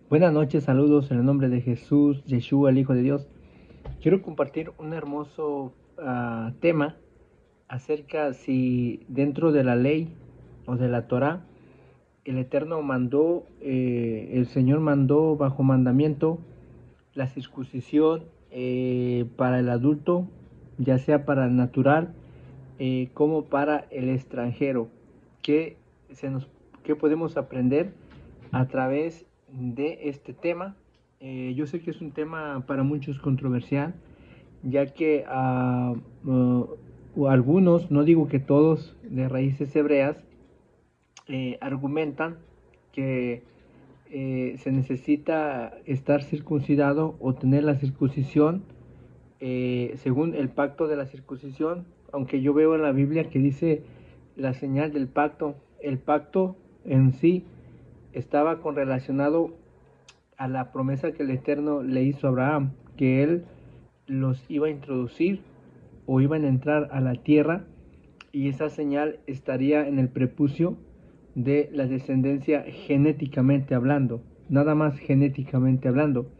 Buenas noches, saludos en el nombre de Jesús, Yeshua, el Hijo de Dios. Quiero compartir un hermoso tema acerca si dentro de la ley o de la Torah el Eterno mandó, el Señor mandó bajo mandamiento la circuncisión para el adulto, ya sea para el natural como para el extranjero. ¿Qué, se nos, ¿Qué podemos aprender a través de este tema? Yo sé que es un tema para muchos controversial, ya que algunos, no digo que todos, de raíces hebreas, argumentan que se necesita estar circuncidado o tener la circuncisión según el pacto de la circuncisión, aunque yo veo en la Biblia que dice la señal del pacto. El pacto en sí estaba con relacionado a la promesa que el Eterno le hizo a Abraham, que él los iba a introducir o iban a entrar a la tierra, y esa señal estaría en el prepucio de la descendencia genéticamente hablando, nada más genéticamente hablando.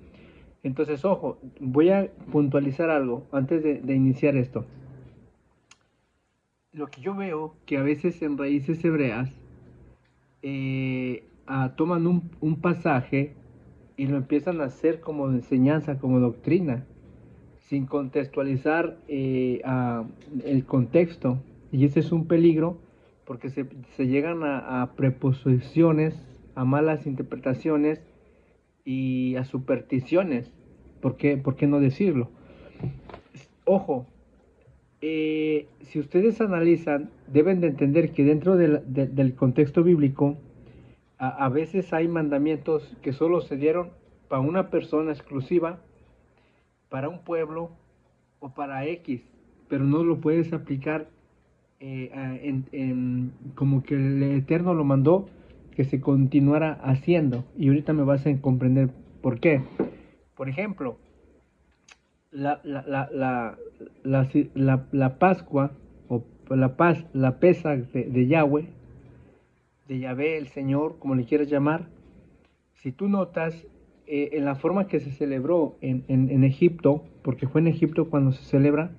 Entonces, ojo, voy a puntualizar algo antes de iniciar esto. Lo que yo veo que a veces en raíces hebreas toman un pasaje y lo empiezan a hacer como enseñanza, como doctrina, sin contextualizar el contexto. Y ese es un peligro porque se llegan a preposiciones, a malas interpretaciones y a supersticiones. ¿Por qué no decirlo? Ojo, si ustedes analizan, deben de entender que dentro del contexto bíblico, a veces hay mandamientos que solo se dieron para una persona exclusiva, para un pueblo o para X, pero no lo puedes aplicar como que el Eterno lo mandó que se continuara haciendo. Y ahorita me vas a comprender por qué. Por ejemplo, la, la, la, la, la Pascua o la pesa de Yahweh, de Yahvé, el Señor, como le quieras llamar, si tú notas en la forma que se celebró en Egipto, porque fue en Egipto cuando se celebra,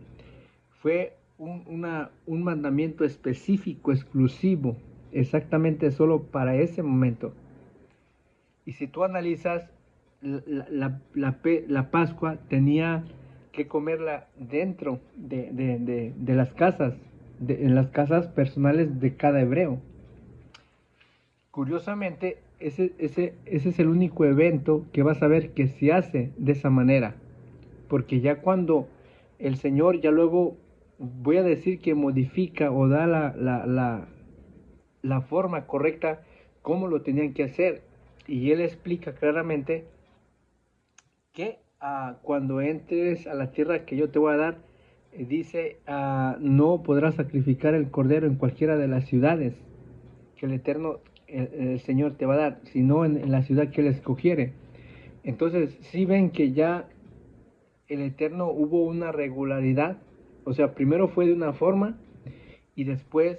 fue un mandamiento específico, exclusivo, exactamente solo para ese momento. Y si tú analizas, la Pascua tenía que comerla dentro de las casas, en las casas personales de cada hebreo. Curiosamente, ese es el único evento que vas a ver que se hace de esa manera. Porque ya cuando el Señor ya luego, voy a decir que modifica o da la forma correcta, cómo lo tenían que hacer. Y Él explica claramente que cuando entres a la tierra que yo te voy a dar, dice, no podrás sacrificar el cordero en cualquiera de las ciudades que el Eterno, el Señor te va a dar, sino en la ciudad que Él escogiere. Entonces, si ven que ya el Eterno hubo una regularidad, o sea, primero fue de una forma y después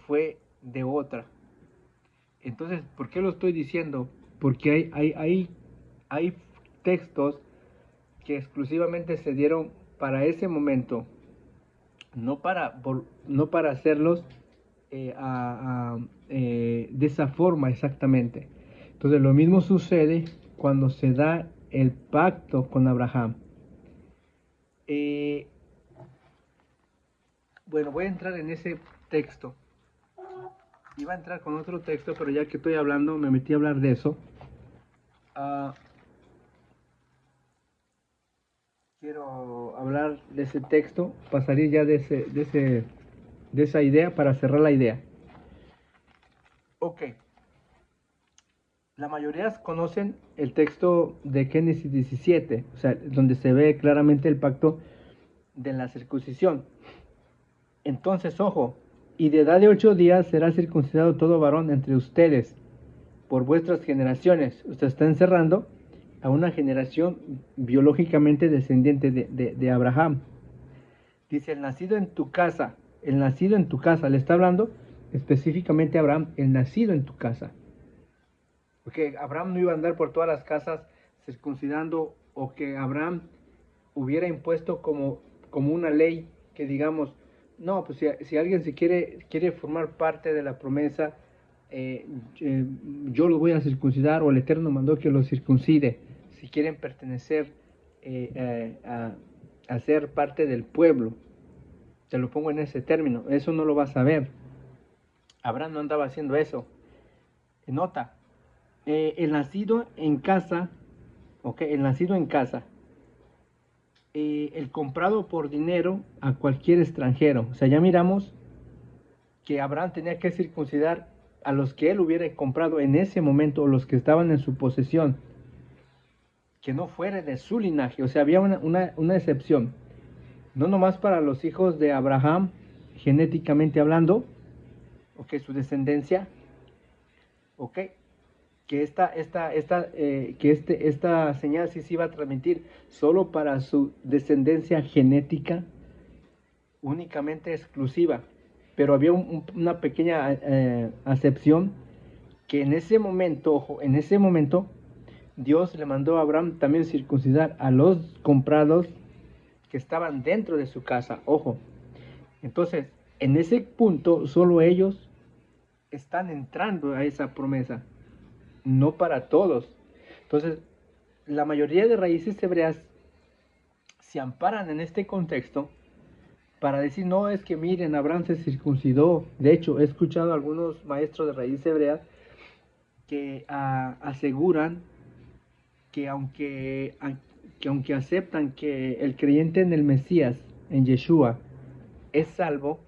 fue de otra. Entonces, ¿por qué lo estoy diciendo? Porque hay textos que exclusivamente se dieron para ese momento, no para hacerlos de esa forma exactamente. Entonces, lo mismo sucede cuando se da el pacto con Abraham. Eh, bueno, voy a entrar en ese texto. Iba a entrar con otro texto, pero ya que estoy hablando, me metí a hablar de eso. Uh, Quiero hablar de ese texto, pasaría ya de esa idea para cerrar la idea. Ok, la mayoría conocen el texto de Génesis 17, o sea, donde se ve claramente el pacto de la circuncisión. Entonces, ojo, y de edad de 8 días será circuncidado todo varón entre ustedes por vuestras generaciones. Usted está encerrando a una generación biológicamente descendiente de Abraham. Dice, el nacido en tu casa, le está hablando específicamente a Abraham, el nacido en tu casa. que Abraham no iba a andar por todas las casas circuncidando, o que Abraham hubiera impuesto como una ley que digamos, no, pues si alguien se quiere formar parte de la promesa, eh, eh, yo lo voy a circuncidar, o el Eterno mandó que lo circuncide, si quieren pertenecer a ser parte del pueblo. Te lo pongo en ese término, eso no lo vas a ver. Abraham no andaba haciendo eso. Nota, el nacido en casa, el nacido en casa, el comprado por dinero a cualquier extranjero. O sea, ya miramos que Abraham tenía que circuncidar a los que él hubiera comprado en ese momento, o los que estaban en su posesión, que no fuera de su linaje. O sea, había una excepción. No nomás para los hijos de Abraham, genéticamente hablando, su descendencia, ok, que esta señal sí se iba a transmitir solo para su descendencia genética, únicamente exclusiva. Pero había una pequeña acepción, que en ese momento, ojo, en ese momento, Dios le mandó a Abraham también circuncidar a los comprados que estaban dentro de su casa, ojo. Entonces, en ese punto, solo ellos están entrando a esa promesa, no para todos. Entonces, la mayoría de raíces hebreas se amparan en este contexto para decir, no, es que miren, Abraham se circuncidó. De hecho, he escuchado a algunos maestros de raíces hebreas que aseguran que aunque aceptan que el creyente en el Mesías, en Yeshua, es salvo,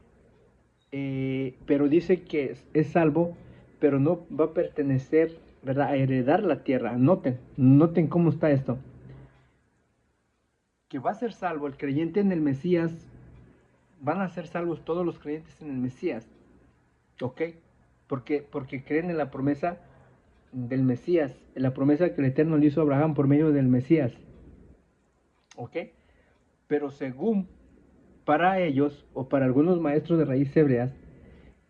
pero dice que es salvo, pero no va a pertenecer, ¿verdad?, a heredar la tierra. Noten cómo está esto. Que va a ser salvo el creyente en el Mesías, van a ser salvos todos los creyentes en el Mesías, ¿ok? Porque creen en la promesa del Mesías, en la promesa que el Eterno le hizo a Abraham por medio del Mesías, ¿ok? Pero según para ellos, o para algunos maestros de raíces hebreas,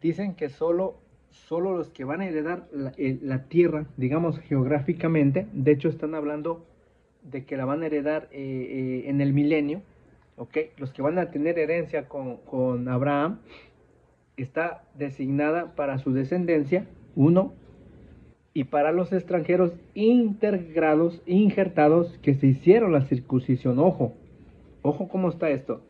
dicen que solo los que van a heredar la tierra, digamos geográficamente, de hecho están hablando de que la van a heredar en el milenio, ¿ok? Los que van a tener herencia con Abraham, está designada para su descendencia, uno, y para los extranjeros injertados que se hicieron la circuncisión. Ojo cómo está esto.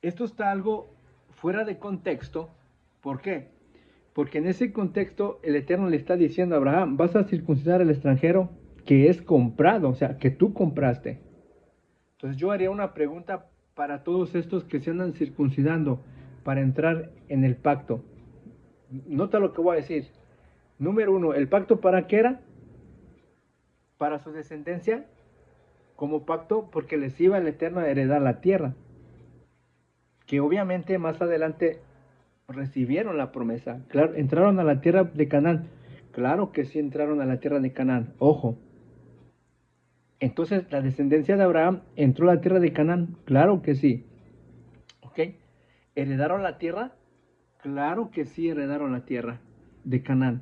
Esto está algo fuera de contexto. ¿Por qué? Porque en ese contexto el Eterno le está diciendo a Abraham, vas a circuncidar al extranjero que es comprado, o sea, que tú compraste. Entonces yo haría una pregunta para todos estos que se andan circuncidando para entrar en el pacto. Nota lo que voy a decir. Número uno, ¿el pacto para qué era? Para su descendencia, como pacto porque les iba el Eterno a heredar la tierra, que obviamente más adelante recibieron la promesa. Claro, entraron a la tierra de Canaán. Claro que sí entraron a la tierra de Canaán. Ojo. Entonces, la descendencia de Abraham entró a la tierra de Canaán. Claro que sí. ¿Ok? ¿Heredaron la tierra? Claro que sí heredaron la tierra de Canaán.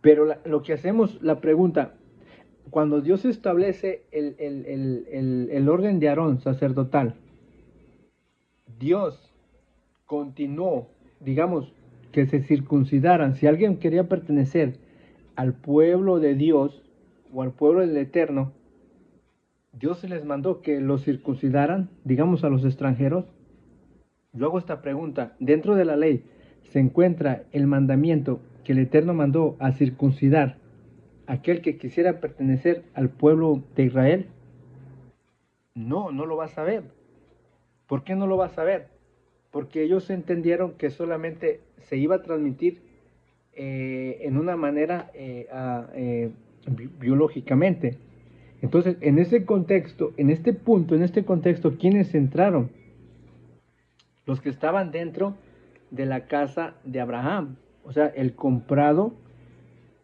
Pero lo que hacemos, la pregunta, cuando Dios establece el orden de Aarón sacerdotal, Dios continuó, digamos, que se circuncidaran. Si alguien quería pertenecer al pueblo de Dios o al pueblo del Eterno, Dios les mandó que los circuncidaran, digamos, a los extranjeros. Yo hago esta pregunta, dentro de la ley se encuentra el mandamiento que el Eterno mandó a circuncidar a aquel que quisiera pertenecer al pueblo de Israel. No, no lo vas a ver. ¿Por qué no lo vas a ver? Porque ellos entendieron que solamente se iba a transmitir en una manera biológicamente. Entonces, en ese contexto, en este punto, en este contexto, ¿quiénes entraron? Los que estaban dentro de la casa de Abraham. O sea, el comprado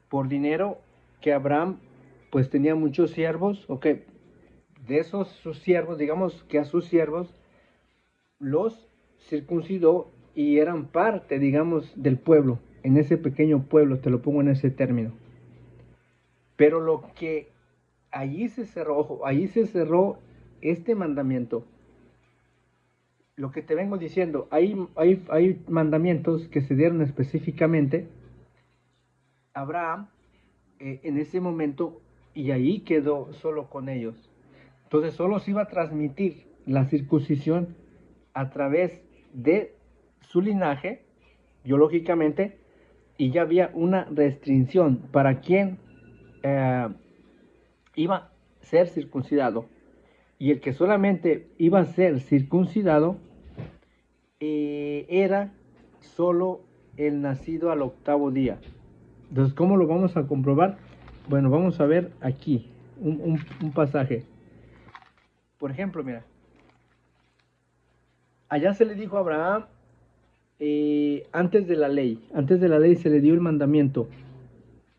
por dinero, que Abraham pues tenía muchos siervos, ok. De esos sus siervos, digamos que a sus siervos los circuncidó y eran parte, digamos, del pueblo, en ese pequeño pueblo, te lo pongo en ese término. Pero lo que allí se cerró, ojo, allí se cerró este mandamiento. Lo que te vengo diciendo, hay mandamientos que se dieron específicamente a Abraham en ese momento y ahí quedó solo con ellos. Entonces solo se iba a transmitir la circuncisión a través de su linaje, biológicamente, y ya había una restricción para quien iba a ser circuncidado. Y el que solamente iba a ser circuncidado era solo el nacido al octavo día. Entonces, ¿cómo lo vamos a comprobar? Bueno, vamos a ver aquí un pasaje. Por ejemplo, mira, allá se le dijo a Abraham, antes de la ley se le dio el mandamiento.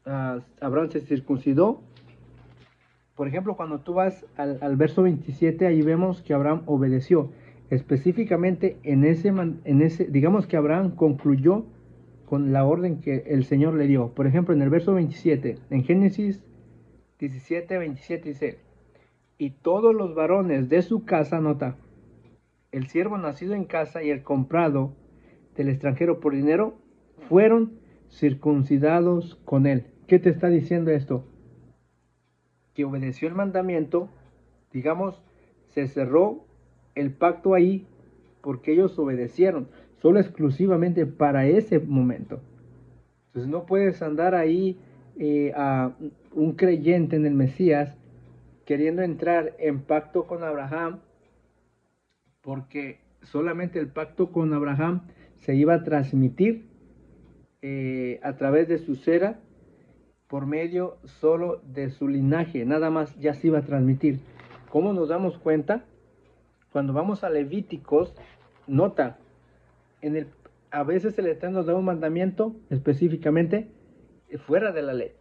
Abraham se circuncidó. Por ejemplo, cuando tú vas al verso 27, ahí vemos que Abraham obedeció. Específicamente en ese, digamos que Abraham concluyó con la orden que el Señor le dio. Por ejemplo, en el verso 27, en Génesis 17, 27 dice, y todos los varones de su casa, nota, el siervo nacido en casa y el comprado del extranjero por dinero, fueron circuncidados con él. ¿Qué te está diciendo esto? Que obedeció el mandamiento, digamos, se cerró el pacto ahí porque ellos obedecieron, solo exclusivamente para ese momento. Entonces no puedes andar ahí a un creyente en el Mesías queriendo entrar en pacto con Abraham, porque solamente el pacto con Abraham se iba a transmitir a través de su cera, por medio solo de su linaje, nada más ya se iba a transmitir. ¿Cómo nos damos cuenta? Cuando vamos a Levíticos, nota, a veces el Eterno da un mandamiento específicamente fuera de la ley,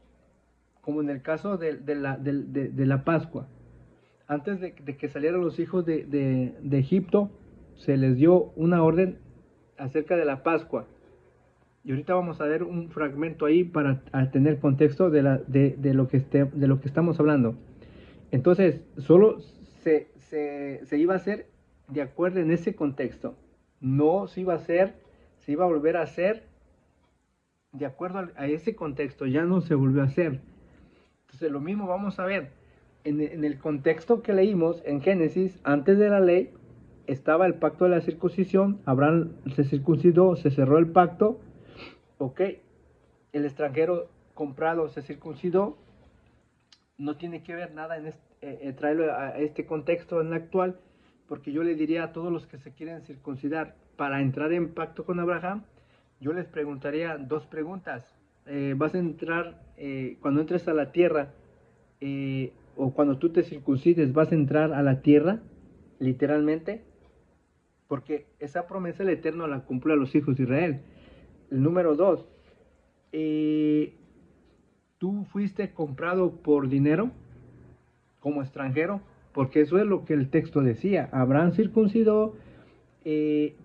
como en el caso de la Pascua. Antes de que salieran los hijos de Egipto, se les dio una orden acerca de la Pascua. Y ahorita vamos a ver un fragmento ahí para tener contexto de lo que estamos hablando. Entonces, solo se iba a hacer de acuerdo en ese contexto. No se iba a hacer, se iba a volver a hacer de acuerdo a ese contexto. Ya no se volvió a hacer. Entonces, lo mismo vamos a ver. En el contexto que leímos en Génesis, antes de la ley, estaba el pacto de la circuncisión. Abraham se circuncidó, se cerró el pacto. Ok, el extranjero comprado se circuncidó, no tiene que ver nada en traerlo a este contexto en el actual, porque yo le diría a todos los que se quieren circuncidar para entrar en pacto con Abraham, yo les preguntaría dos preguntas. ¿Vas a entrar, cuando entres a la tierra, o cuando tú te circuncides, vas a entrar a la tierra, literalmente? Porque esa promesa el Eterno la cumplió a los hijos de Israel. El número dos, ¿tú fuiste comprado por dinero como extranjero? Porque eso es lo que el texto decía. Abraham circuncidó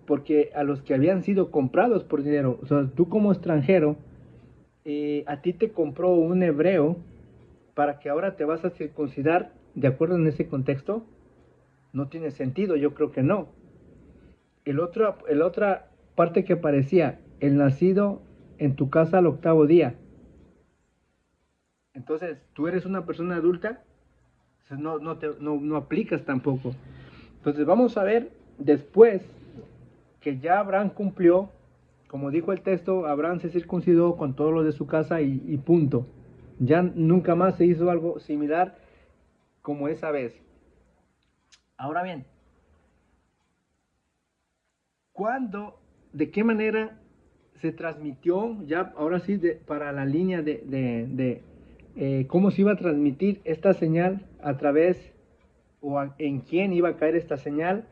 porque a los que habían sido comprados por dinero, o sea, tú como extranjero, a ti te compró un hebreo para que ahora te vas a circuncidar de acuerdo en ese contexto. No tiene sentido, yo creo que no. El otra parte que aparecía, el nacido en tu casa al octavo día. Entonces, tú eres una persona adulta, no aplicas tampoco. Entonces, vamos a ver después que ya Abraham cumplió, como dijo el texto, Abraham se circuncidó con todos los de su casa y punto. Ya nunca más se hizo algo similar como esa vez. Ahora bien, ¿cuándo, de qué manera se transmitió ya, ahora sí, para la línea de cómo se iba a transmitir esta señal a través en quién iba a caer esta señal,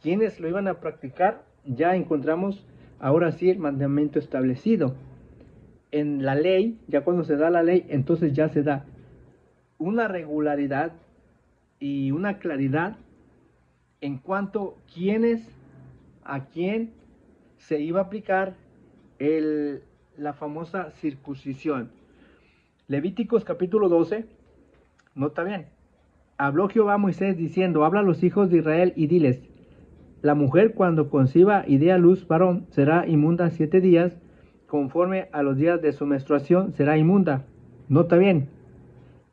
quiénes lo iban a practicar? Ya encontramos ahora sí el mandamiento establecido. En la ley, ya cuando se da la ley, entonces ya se da una regularidad y una claridad en cuanto a quién se iba a aplicar la famosa circuncisión. Levíticos capítulo 12, nota bien, habló Jehová a Moisés diciendo, habla a los hijos de Israel y diles, la mujer cuando conciba y dé a luz varón será inmunda 7 días, conforme a los días de su menstruación será inmunda. Nota bien,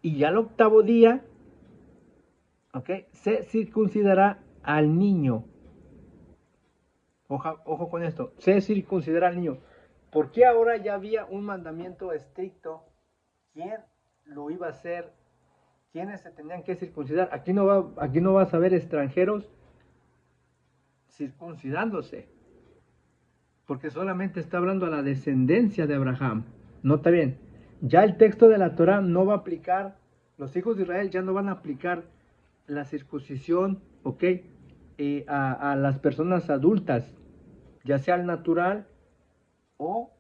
y ya el 8º día, se circuncidará al niño. Ojo con esto, se circuncidará al niño. ¿Por qué ahora ya había un mandamiento estricto? ¿Quién lo iba a hacer? ¿Quiénes se tenían que circuncidar? Aquí no vas a ver extranjeros circuncidándose, porque solamente está hablando a la descendencia de Abraham. Nota bien, ya el texto de la Torah no va a aplicar, los hijos de Israel ya no van a aplicar la circuncisión, a las personas adultas, ya sea al natural o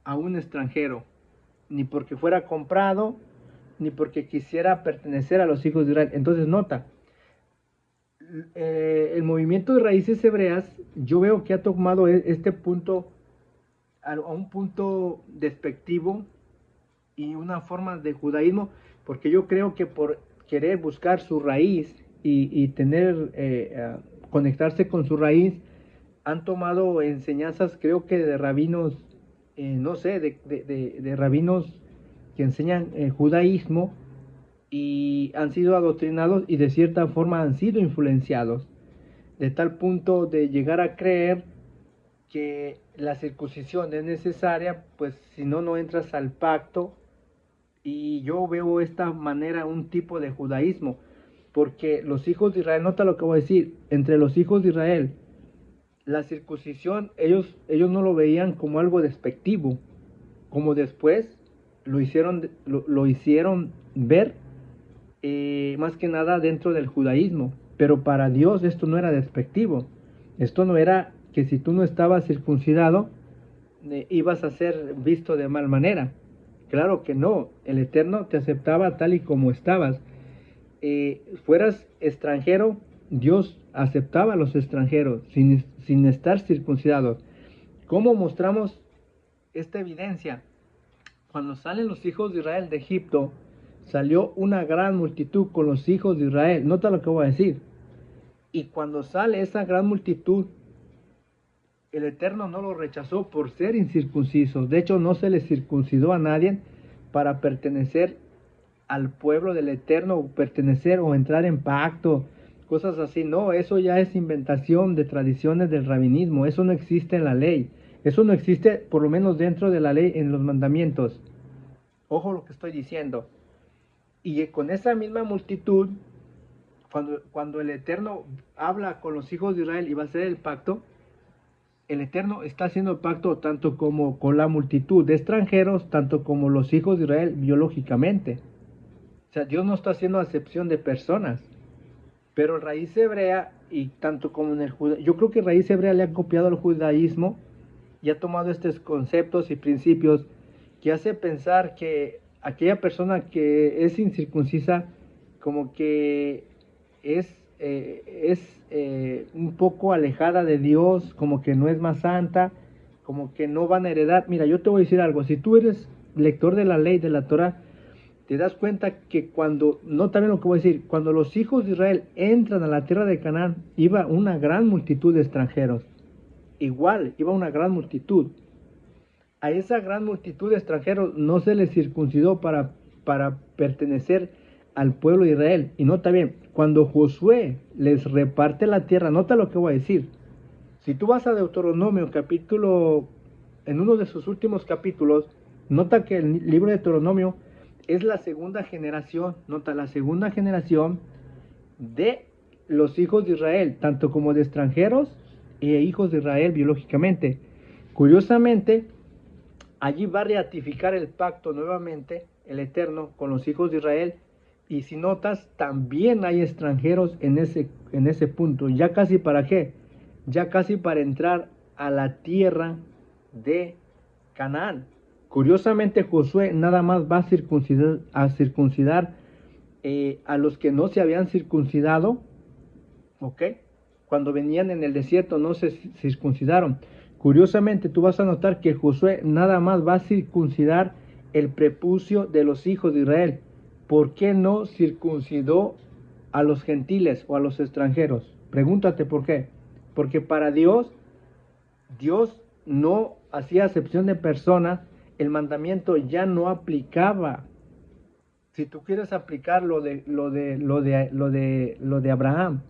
a un extranjero, ni porque fuera comprado, ni porque quisiera pertenecer a los hijos de Israel. Entonces nota, el movimiento de raíces hebreas, yo veo que ha tomado este punto a un punto despectivo y una forma de judaísmo, porque yo creo que por querer buscar su raíz y tener, conectarse con su raíz, han tomado enseñanzas, creo que de rabinos, no sé, de rabinos que enseñan judaísmo, y han sido adoctrinados y de cierta forma han sido influenciados, de tal punto de llegar a creer que la circuncisión es necesaria, pues si no, no entras al pacto. Y yo veo esta manera un tipo de judaísmo, porque los hijos de Israel, nota lo que voy a decir, entre los hijos de Israel, la circuncisión, ellos no lo veían como algo despectivo, como después lo hicieron ver, más que nada dentro del judaísmo. Pero para Dios esto no era despectivo, esto no era que si tú no estabas circuncidado, ibas a ser visto de mal manera. Claro que no, el Eterno te aceptaba tal y como estabas. Fueras extranjero, Dios aceptaba a los extranjeros sin estar circuncidados. ¿Cómo mostramos esta evidencia? Cuando salen los hijos de Israel de Egipto, salió una gran multitud con los hijos de Israel. Nota lo que voy a decir. Y cuando sale esa gran multitud, el Eterno no los rechazó por ser incircuncisos. De hecho, no se les circuncidó a nadie para pertenecer al pueblo del Eterno, o pertenecer o entrar en pacto, cosas así. No, eso ya es inventación de tradiciones del rabinismo. Eso no existe en la ley. Eso no existe, por lo menos dentro de la ley, en los mandamientos. Ojo lo que estoy diciendo. Y con esa misma multitud, cuando el Eterno habla con los hijos de Israel y va a hacer el pacto, el Eterno está haciendo el pacto tanto como con la multitud de extranjeros, tanto como los hijos de Israel biológicamente. O sea, Dios no está haciendo acepción de personas. Pero raíz hebrea, y tanto como en el judaísmo, yo creo que raíz hebrea le ha copiado al judaísmo y ha tomado estos conceptos y principios que hace pensar que aquella persona que es incircuncisa como que es un poco alejada de Dios, como que no es más santa, como que no van a heredar. Mira, yo te voy a decir algo, si tú eres lector de la ley, de la Torah, te das cuenta que cuando, no también lo que voy a decir, cuando los hijos de Israel entran a la tierra de Canaán, iba una gran multitud de extranjeros, igual, iba una gran multitud. A esa gran multitud de extranjeros no se les circuncidó para pertenecer al pueblo de Israel. Y nota bien, cuando Josué les reparte la tierra, nota lo que voy a decir. Si tú vas a Deuteronomio capítulo, en uno de sus últimos capítulos, nota que el libro de Deuteronomio es la segunda generación, nota la segunda generación de los hijos de Israel, tanto como de extranjeros e hijos de Israel biológicamente. Curiosamente, allí va a ratificar el pacto nuevamente el Eterno con los hijos de Israel. Y si notas, también hay extranjeros en ese punto. ¿Ya casi para qué? Ya casi para entrar a la tierra de Canaán. Curiosamente, Josué nada más va a circuncidar a los que no se habían circuncidado, ¿ok? Cuando venían en el desierto no se circuncidaron. Curiosamente, tú vas a notar que Josué nada más va a circuncidar el prepucio de los hijos de Israel. ¿Por qué no circuncidó a los gentiles o a los extranjeros? Pregúntate por qué. Porque para Dios no hacía acepción de personas, el mandamiento ya no aplicaba. Si tú quieres aplicar lo de Abraham,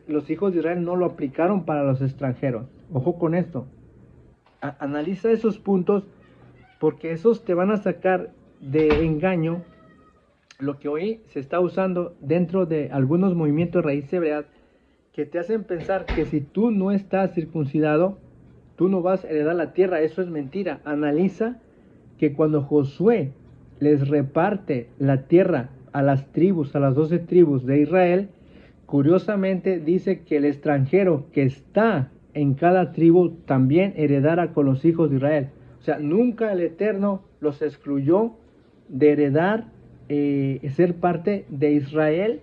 los hijos de Israel no lo aplicaron para los extranjeros. Ojo con esto. Analiza esos puntos, porque esos te van a sacar de engaño lo que hoy se está usando dentro de algunos movimientos raíces hebreas, que te hacen pensar que si tú no estás circuncidado, tú no vas a heredar la tierra. Eso es mentira. Analiza que cuando Josué les reparte la tierra a las tribus, a las 12 tribus de Israel, curiosamente dice que el extranjero que está en cada tribu también heredara con los hijos de Israel. O sea, nunca el Eterno los excluyó de heredar, ser parte de Israel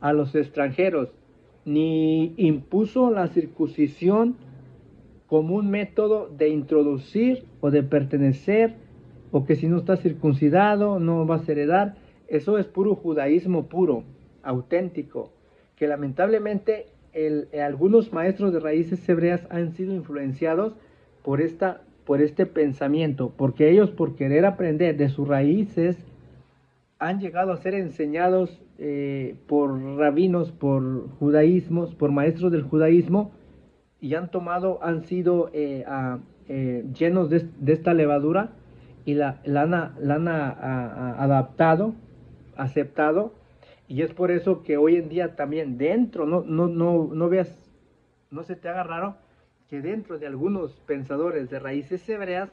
a los extranjeros, ni impuso la circuncisión como un método de introducir o de pertenecer, o que si no estás circuncidado no vas a heredar. Eso es puro judaísmo puro, auténtico, que lamentablemente algunos maestros de raíces hebreas han sido influenciados por este pensamiento, porque ellos, por querer aprender de sus raíces, han llegado a ser enseñados por rabinos, por judaísmos, por maestros del judaísmo, y han sido llenos de esta levadura, y la han adaptado, aceptado, y es por eso que hoy en día también dentro, no veas, no se te haga raro, que dentro de algunos pensadores de raíces hebreas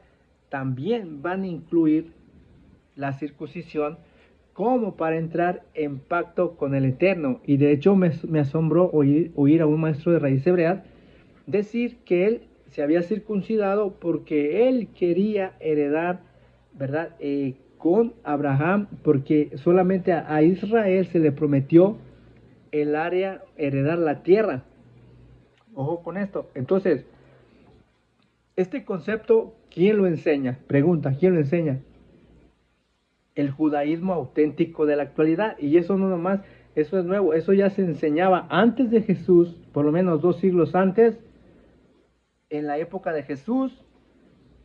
también van a incluir la circuncisión como para entrar en pacto con el Eterno. Y de hecho me asombró oír a un maestro de raíces hebreas decir que él se había circuncidado porque él quería heredar, ¿verdad? Con Abraham, porque solamente a Israel se le prometió el área, heredar la tierra. Ojo con esto. Entonces, este concepto, ¿quién lo enseña? Pregunta, ¿quién lo enseña? El judaísmo auténtico de la actualidad. Y eso no nomás, eso es nuevo, eso ya se enseñaba antes de Jesús, por lo menos 2 siglos antes, en la época de Jesús,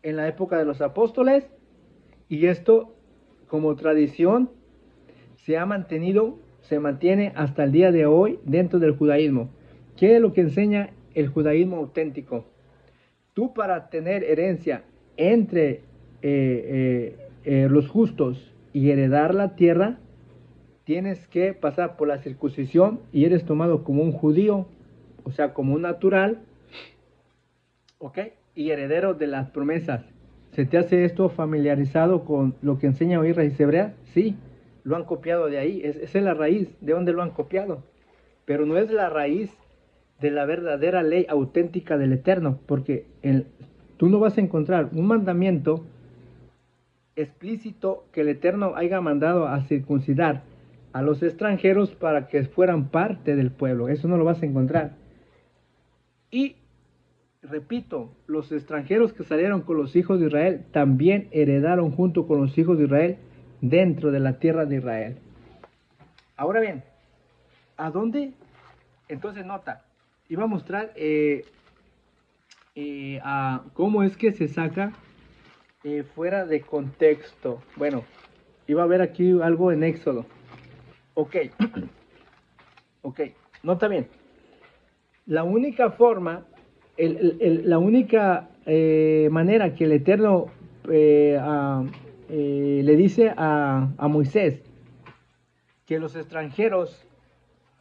en la época de los apóstoles, y esto como tradición se mantiene hasta el día de hoy dentro del judaísmo. ¿Qué es lo que enseña el judaísmo auténtico? Tú, para tener herencia entre los justos y heredar la tierra, tienes que pasar por la circuncisión y eres tomado como un judío, o sea, como un natural, ¿ok? Y heredero de las promesas. ¿Se te hace esto familiarizado con lo que enseña hoy raíz hebrea? Sí, lo han copiado de ahí. Esa es la raíz de donde lo han copiado. Pero no es la raíz de la verdadera ley auténtica del Eterno, porque tú no vas a encontrar un mandamiento explícito que el Eterno haya mandado a circuncidar a los extranjeros para que fueran parte del pueblo. Eso no lo vas a encontrar. Y repito, los extranjeros que salieron con los hijos de Israel también heredaron junto con los hijos de Israel dentro de la tierra de Israel. Ahora bien, ¿a dónde? Entonces nota, iba a mostrar cómo es que se saca fuera de contexto. Bueno, iba a ver aquí algo en Éxodo. Ok, ok, nota bien. La única forma, la única manera que el Eterno le dice a Moisés que los extranjeros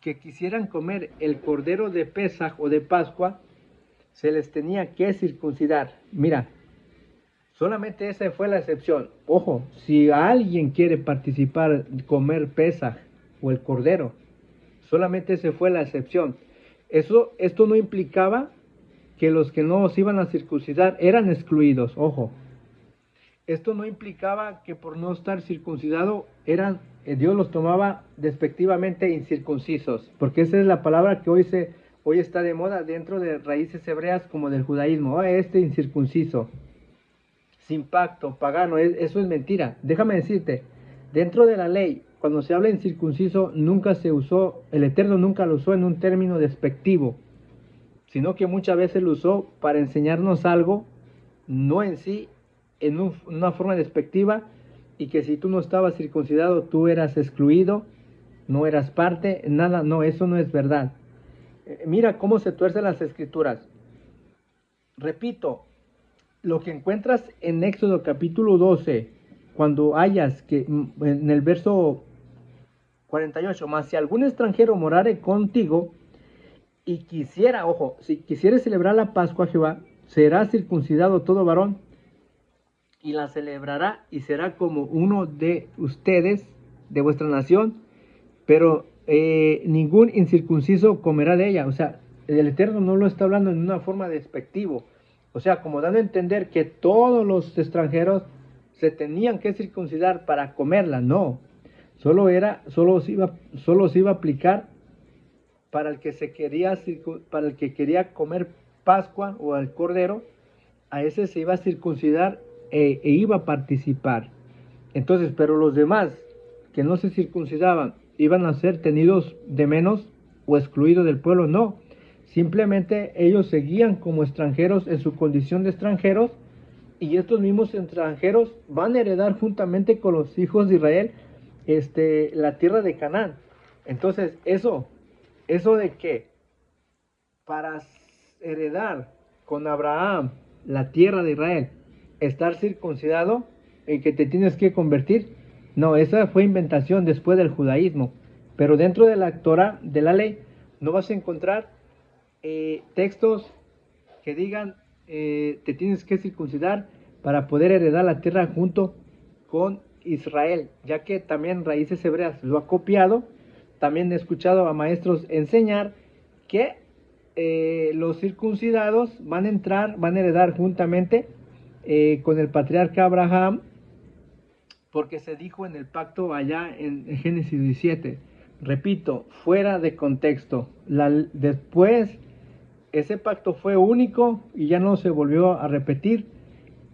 que quisieran comer el cordero de Pesaj o de Pascua, se les tenía que circuncidar. Mira, solamente esa fue la excepción. Ojo, si alguien quiere participar, comer Pesaj o el cordero, solamente esa fue la excepción. Esto no implicaba que los que no se iban a circuncidar eran excluidos, ojo. Esto no implicaba que por no estar circuncidado Dios los tomaba despectivamente incircuncisos, porque esa es la palabra que hoy se hoy está de moda dentro de raíces hebreas como del judaísmo. Este incircunciso, sin pacto, pagano, eso es mentira. Déjame decirte, dentro de la ley, cuando se habla incircunciso, nunca se usó, el Eterno nunca lo usó en un término despectivo, sino que muchas veces lo usó para enseñarnos algo, no en sí, en una forma despectiva, y que si tú no estabas circuncidado, tú eras excluido, no eras parte, nada, no, eso no es verdad. Mira cómo se tuercen las escrituras. Repito, lo que encuentras en Éxodo capítulo 12, cuando hayas que en el verso 48, más si algún extranjero morare contigo y quisiera, ojo, si quisiere celebrar la Pascua a Jehová, será circuncidado todo varón y la celebrará y será como uno de ustedes, de vuestra nación, pero ningún incircunciso comerá de ella. O sea, el Eterno no lo está hablando en una forma despectivo. O sea, como dando a entender que todos los extranjeros se tenían que circuncidar para comerla. No, solo se iba a aplicar para el que para el que quería comer Pascua o el Cordero. A ese se iba a circuncidar e iba a participar. Entonces, pero los demás que no se circuncidaban iban a ser tenidos de menos o excluidos del pueblo. No, simplemente ellos seguían como extranjeros en su condición de extranjeros, y estos mismos extranjeros van a heredar juntamente con los hijos de Israel la tierra de Canaán. Entonces, eso de que para heredar con Abraham la tierra de Israel, estar circuncidado y que te tienes que convertir, no, esa fue inventación después del judaísmo. Pero dentro de la Torah, de la ley, no vas a encontrar textos que digan te tienes que circuncidar para poder heredar la tierra junto con Israel, ya que también Raíces Hebreas lo ha copiado. También he escuchado a maestros enseñar que los circuncidados van a entrar, van a heredar juntamente con el patriarca Abraham, porque se dijo en el pacto allá en Génesis 17. Repito, fuera de contexto. Después, ese pacto fue único y ya no se volvió a repetir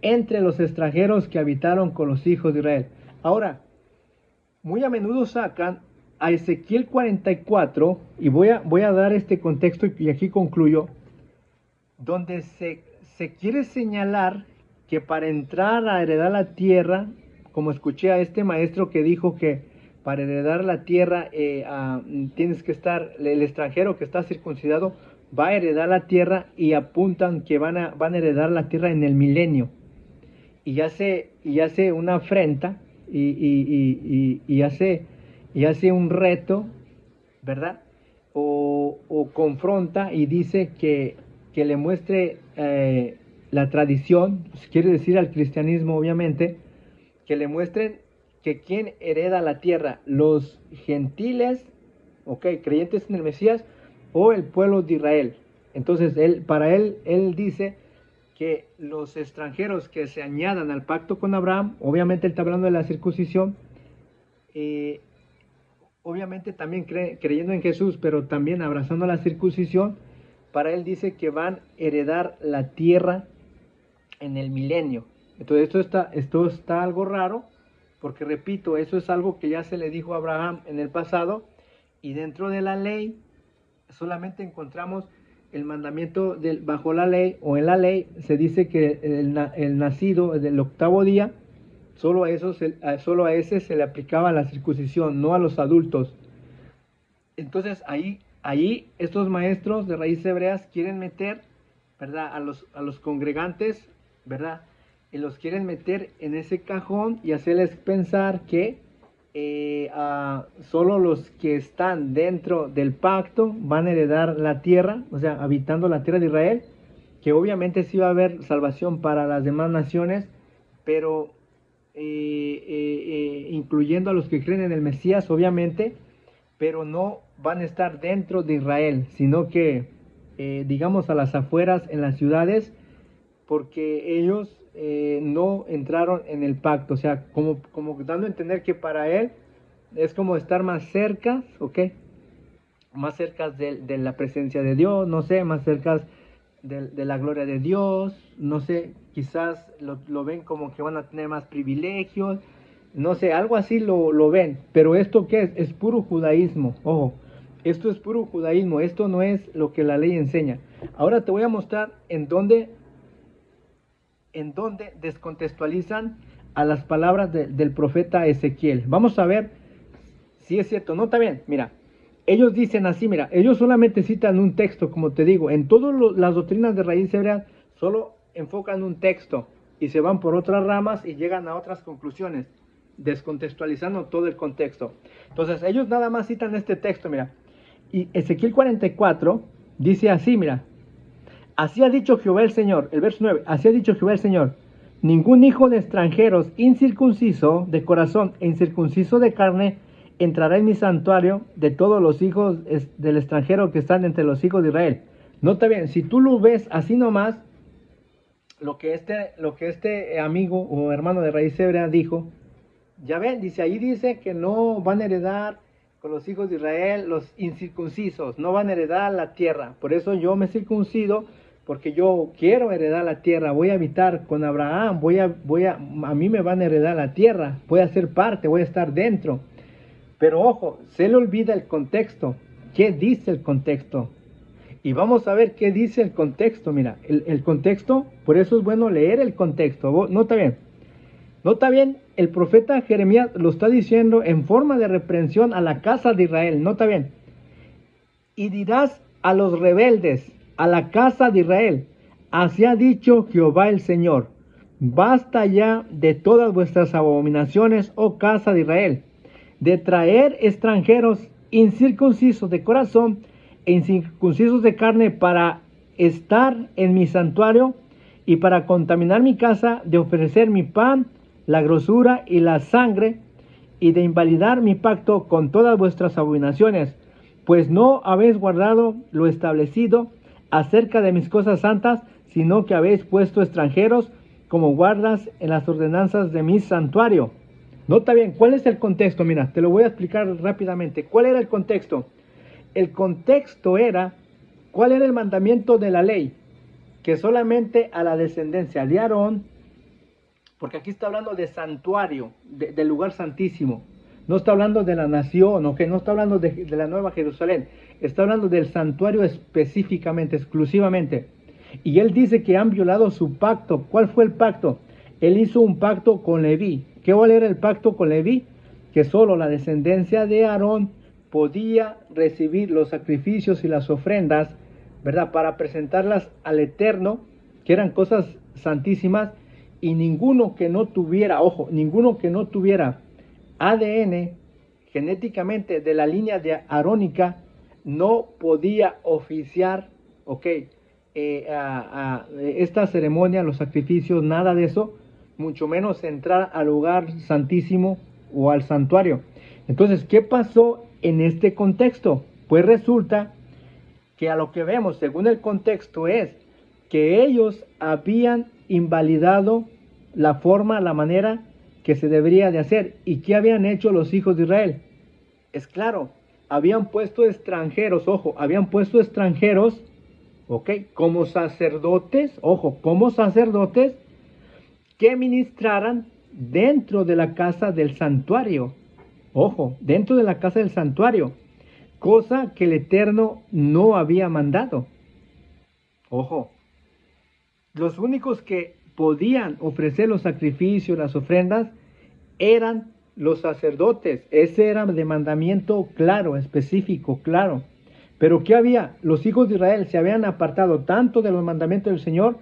entre los extranjeros que habitaron con los hijos de Israel. Ahora, muy a menudo sacan a Ezequiel 44, y voy a dar este contexto y aquí concluyo, donde se quiere señalar que para entrar a heredar la tierra, como escuché a este maestro que dijo que para heredar la tierra tienes que estar, el extranjero que está circuncidado va a heredar la tierra, y apuntan que van a heredar la tierra en el milenio, y hace una afrenta y hace un reto, ¿verdad? O confronta y dice que le muestre la tradición, pues quiere decir al cristianismo obviamente, que le muestren que quién hereda la tierra, los gentiles, creyentes en el Mesías, o el pueblo de Israel. Entonces, para él dice que los extranjeros que se añadan al pacto con Abraham, obviamente él está hablando de la circuncisión, obviamente también creyendo en Jesús, pero también abrazando la circuncisión, para él dice que van a heredar la tierra en el milenio. Entonces esto está algo raro, porque repito, eso es algo que ya se le dijo a Abraham en el pasado, y dentro de la ley solamente encontramos el mandamiento bajo la ley, o en la ley se dice que el nacido del octavo día, solo a ese se le aplicaba la circuncisión, no a los adultos. Entonces ahí estos maestros de raíces hebreas quieren meter, ¿verdad?, a los congregantes, ¿verdad?, y los quieren meter en ese cajón y hacerles pensar que solo los que están dentro del pacto van a heredar la tierra, o sea, habitando la tierra de Israel, que obviamente sí va a haber salvación para las demás naciones, pero incluyendo a los que creen en el Mesías, obviamente, pero no van a estar dentro de Israel, sino que, digamos, a las afueras, en las ciudades, porque ellos no entraron en el pacto. O sea, como dando a entender que para él es como estar más cerca, ¿ok?, más cerca de la presencia de Dios, no sé, más cerca de la gloria de Dios, no sé, quizás lo ven como que van a tener más privilegios, no sé, algo así lo ven, pero ¿esto qué es? Es puro judaísmo, ojo, esto es puro judaísmo, esto no es lo que la ley enseña. Ahora te voy a mostrar en dónde descontextualizan a las palabras del profeta Ezequiel. Vamos a ver si es cierto. Nota bien, mira, ellos dicen así, mira, ellos solamente citan un texto, como te digo, en todas las doctrinas de raíz hebrea solo enfocan un texto y se van por otras ramas y llegan a otras conclusiones, descontextualizando todo el contexto. Entonces, ellos nada más citan este texto, mira, y Ezequiel 44 dice así, mira, así ha dicho Jehová el Señor, el verso 9, así ha dicho Jehová el Señor, ningún hijo de extranjeros incircunciso de corazón e incircunciso de carne entrará en mi santuario de todos los hijos del extranjero que están entre los hijos de Israel. Nota bien, si tú lo ves así nomás, lo que este amigo o hermano de raíz hebrea dijo, ya ven, ahí dice que no van a heredar con los hijos de Israel los incircuncisos, no van a heredar la tierra. Por eso yo me circuncido, porque yo quiero heredar la tierra, voy a habitar con Abraham, a mí me van a heredar la tierra, voy a ser parte, voy a estar dentro. Pero ojo, se le olvida el contexto. ¿Qué dice el contexto? Y vamos a ver qué dice el contexto. Mira, el contexto, por eso es bueno leer el contexto. Nota bien, el profeta Jeremías lo está diciendo en forma de reprensión a la casa de Israel. Nota bien. Y dirás a los rebeldes, a la casa de Israel, así ha dicho Jehová el Señor, basta ya de todas vuestras abominaciones, oh casa de Israel, de traer extranjeros incircuncisos de corazón e incircuncisos de carne para estar en mi santuario y para contaminar mi casa, de ofrecer mi pan, la grosura y la sangre, y de invalidar mi pacto con todas vuestras abominaciones, pues no habéis guardado lo establecido acerca de mis cosas santas, sino que habéis puesto extranjeros como guardas en las ordenanzas de mi santuario. Nota bien, ¿cuál es el contexto? Mira, te lo voy a explicar rápidamente. ¿Cuál era el contexto? El contexto era, ¿cuál era el mandamiento de la ley? Que solamente a la descendencia de Aarón, porque aquí está hablando de santuario, del lugar santísimo, no está hablando de la nación, ¿okay? No está hablando de la Nueva Jerusalén, está hablando del santuario específicamente, exclusivamente. Y él dice que han violado su pacto. ¿Cuál fue el pacto? Él hizo un pacto con Leví. ¿Qué era el pacto con Leví? Que solo la descendencia de Aarón podía recibir los sacrificios y las ofrendas, ¿verdad? Para presentarlas al Eterno, que eran cosas santísimas, y ninguno que no tuviera, ojo, ninguno que no tuviera ADN genéticamente de la línea de arónica no podía oficiar, ok, esta ceremonia, los sacrificios, nada de eso, mucho menos entrar al lugar santísimo o al santuario. Entonces, ¿qué pasó en este contexto? Pues resulta que a lo que vemos, según el contexto, es que ellos habían invalidado la forma, la manera que se debería de hacer. ¿Y qué habían hecho los hijos de Israel? Es claro, habían puesto extranjeros, ojo, habían puesto extranjeros, ok, como sacerdotes, ojo, como sacerdotes que ministraran dentro de la casa del santuario, ojo, dentro de la casa del santuario, cosa que el Eterno no había mandado. Ojo, los únicos que podían ofrecer los sacrificios, las ofrendas, eran los sacerdotes. Ese era de mandamiento claro, específico, claro. Pero ¿qué había? Los hijos de Israel se habían apartado tanto de los mandamientos del Señor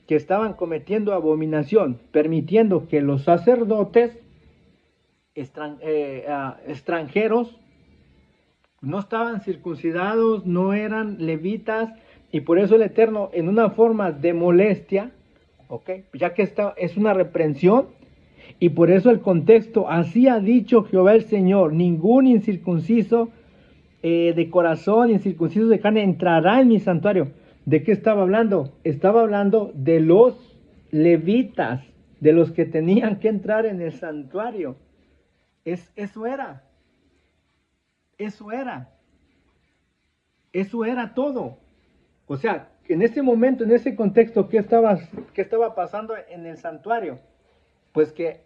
que estaban cometiendo abominación, permitiendo que los sacerdotes extranjeros no estaban circuncidados, no eran levitas, y por eso el Eterno, en una forma de molestia, ¿okay? Ya que esta es una reprensión, y por eso el contexto, así ha dicho Jehová el Señor, ningún incircunciso de corazón, incircunciso de carne, entrará en mi santuario. ¿De qué estaba hablando? Estaba hablando de los levitas, de los que tenían que entrar en el santuario. Eso era. Eso era todo. O sea, en ese momento, en ese contexto, ¿qué estaba pasando en el santuario? Pues que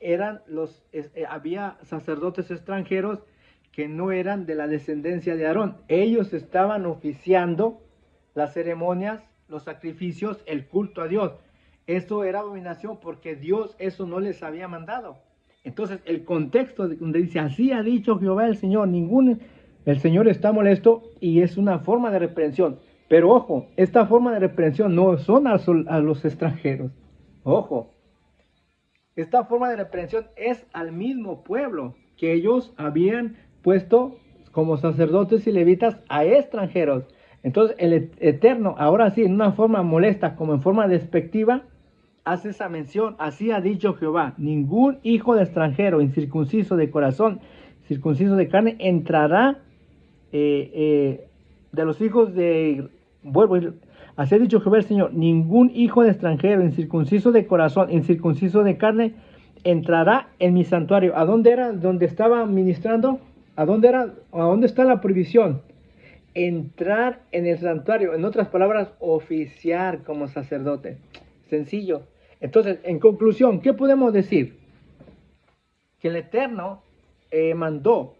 había sacerdotes extranjeros que no eran de la descendencia de Aarón. Ellos estaban oficiando las ceremonias, los sacrificios, el culto a Dios. Eso era abominación porque Dios eso no les había mandado. Entonces, el contexto donde dice, así ha dicho Jehová el Señor está molesto y es una forma de reprensión. Pero ojo, esta forma de reprensión no son a los extranjeros. Ojo, esta forma de reprensión es al mismo pueblo que ellos habían puesto como sacerdotes y levitas a extranjeros. Entonces el Eterno, ahora sí, en una forma molesta, como en forma despectiva, hace esa mención. Así ha dicho Jehová, ningún hijo de extranjero, incircunciso de corazón, circunciso de carne, entrará de los hijos de... Así ha dicho Jehová el Señor, ningún hijo de extranjero, incircunciso de corazón, incircunciso de carne, entrará en mi santuario. ¿A dónde era? ¿Dónde estaba ministrando? ¿A dónde era? ¿A dónde está la prohibición? Entrar en el santuario, en otras palabras, oficiar como sacerdote. Sencillo. Entonces, en conclusión, ¿qué podemos decir? Que el Eterno mandó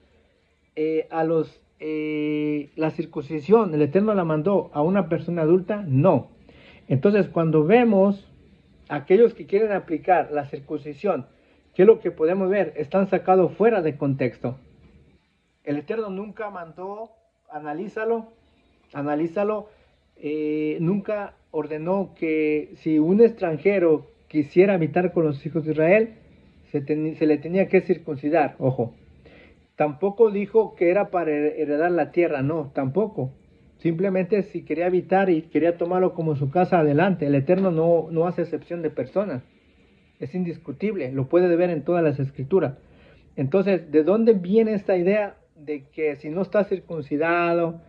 la circuncisión, el Eterno la mandó a una persona adulta, no. Entonces, cuando vemos aquellos que quieren aplicar la circuncisión, ¿qué es lo que podemos ver? Están sacados fuera de contexto. El Eterno nunca mandó, analízalo, nunca ordenó que si un extranjero quisiera habitar con los hijos de Israel, se le tenía que circuncidar, ojo. Tampoco dijo que era para heredar la tierra, no, tampoco. Simplemente si quería habitar y quería tomarlo como su casa, adelante. El Eterno no hace excepción de personas. Es indiscutible, lo puede ver en todas las escrituras. Entonces, ¿de dónde viene esta idea de que si no estás circuncidado,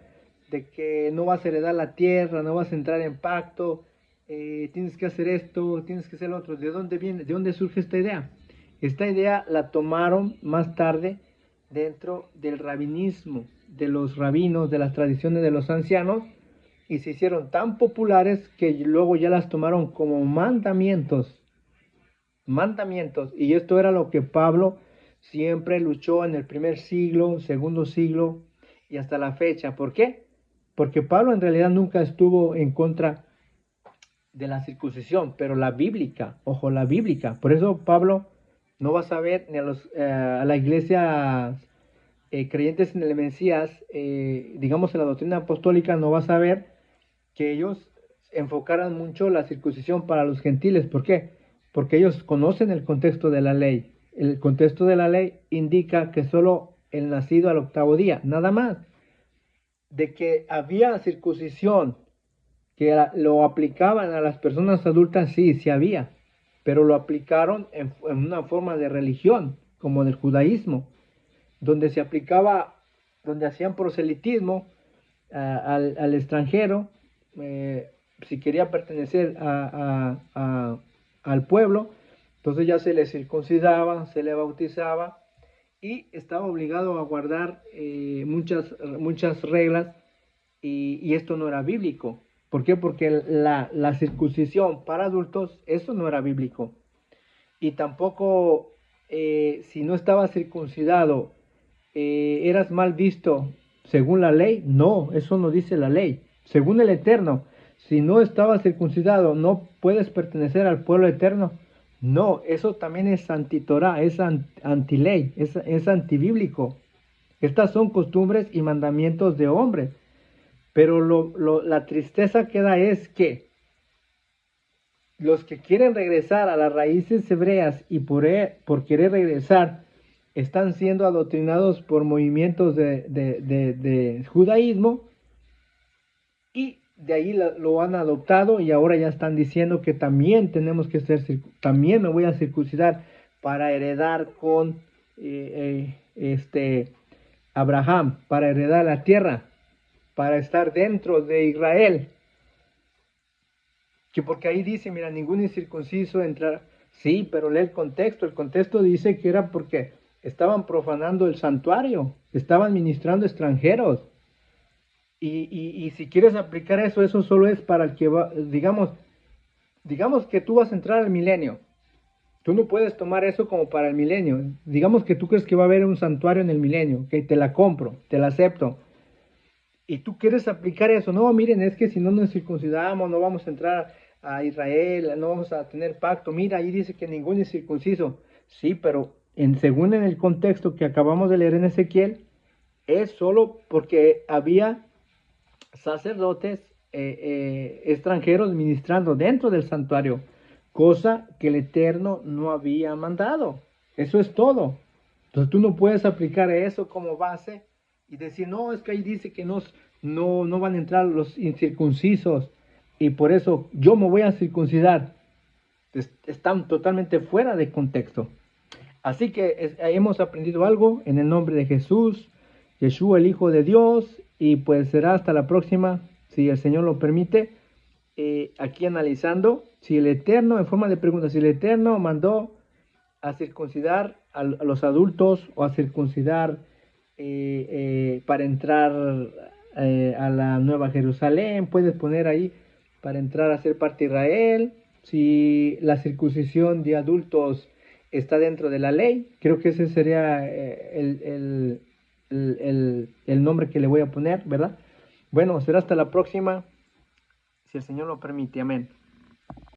de que no vas a heredar la tierra, no vas a entrar en pacto, tienes que hacer esto, tienes que hacer lo otro? ¿De dónde viene? ¿De dónde surge esta idea? Esta idea la tomaron más tarde dentro del rabinismo, de los rabinos, de las tradiciones de los ancianos, y se hicieron tan populares que luego ya las tomaron como mandamientos, y esto era lo que Pablo siempre luchó en el primer siglo, segundo siglo y hasta la fecha. ¿Por qué? Porque Pablo en realidad nunca estuvo en contra de la circuncisión, pero la bíblica, ojo, la bíblica. Por eso Pablo no vas a ver ni a la iglesia creyentes en el Mesías, digamos en la doctrina apostólica, no vas a ver que ellos enfocaran mucho la circuncisión para los gentiles. ¿Por qué? Porque ellos conocen el contexto de la ley. El contexto de la ley indica que solo el nacido al octavo día, nada más. De que había circuncisión, que lo aplicaban a las personas adultas, sí, sí había, pero lo aplicaron en una forma de religión, como del judaísmo, donde se aplicaba, donde hacían proselitismo al extranjero, si quería pertenecer al pueblo, entonces ya se le circuncidaba, se le bautizaba y estaba obligado a guardar muchas reglas, y esto no era bíblico. ¿Por qué? Porque la circuncisión para adultos, eso no era bíblico. Y tampoco, si no estabas circuncidado, eras mal visto según la ley. No, eso no dice la ley. Según el Eterno, si no estabas circuncidado, no puedes pertenecer al pueblo eterno. No, eso también es antitorá, es antiley, es antibíblico. Estas son costumbres y mandamientos de hombres. Pero la tristeza que da es que los que quieren regresar a las raíces hebreas y por querer regresar están siendo adoctrinados por movimientos de judaísmo, y de ahí lo han adoptado, y ahora ya están diciendo que también también me voy a circuncidar para heredar con Abraham, para heredar la tierra, para estar dentro de Israel. Que porque ahí dice, mira, ningún incircunciso entrará. Sí, pero lee el contexto. El contexto dice que era porque estaban profanando el santuario, estaban ministrando extranjeros. Y si quieres aplicar eso, eso solo es para el que va, digamos que tú vas a entrar al milenio. Tú no puedes tomar eso como para el milenio. Digamos que tú crees que va a haber un santuario en el milenio, que te la compro, te la acepto. Y tú quieres aplicar eso. No, miren, es que si no nos circuncidamos, no vamos a entrar a Israel, no vamos a tener pacto. Mira, ahí dice que ninguno es circunciso. Sí, pero según en el contexto que acabamos de leer en Ezequiel, es solo porque había sacerdotes extranjeros ministrando dentro del santuario, cosa que el Eterno no había mandado. Eso es todo. Entonces tú no puedes aplicar eso como base y decir, no, es que ahí dice que no van a entrar los incircuncisos y por eso yo me voy a circuncidar. Están totalmente fuera de contexto. Así que hemos aprendido algo en el nombre de Jesús, Yeshua, el Hijo de Dios, y pues será hasta la próxima, si el Señor lo permite, aquí analizando si el Eterno, en forma de pregunta, si el Eterno mandó a circuncidar a los adultos o a circuncidar para entrar a la Nueva Jerusalén, puedes poner ahí para entrar a ser parte de Israel, si la circuncisión de adultos está dentro de la ley, creo que ese sería el nombre que le voy a poner, ¿verdad? Bueno, será hasta la próxima, si el Señor lo permite, amén.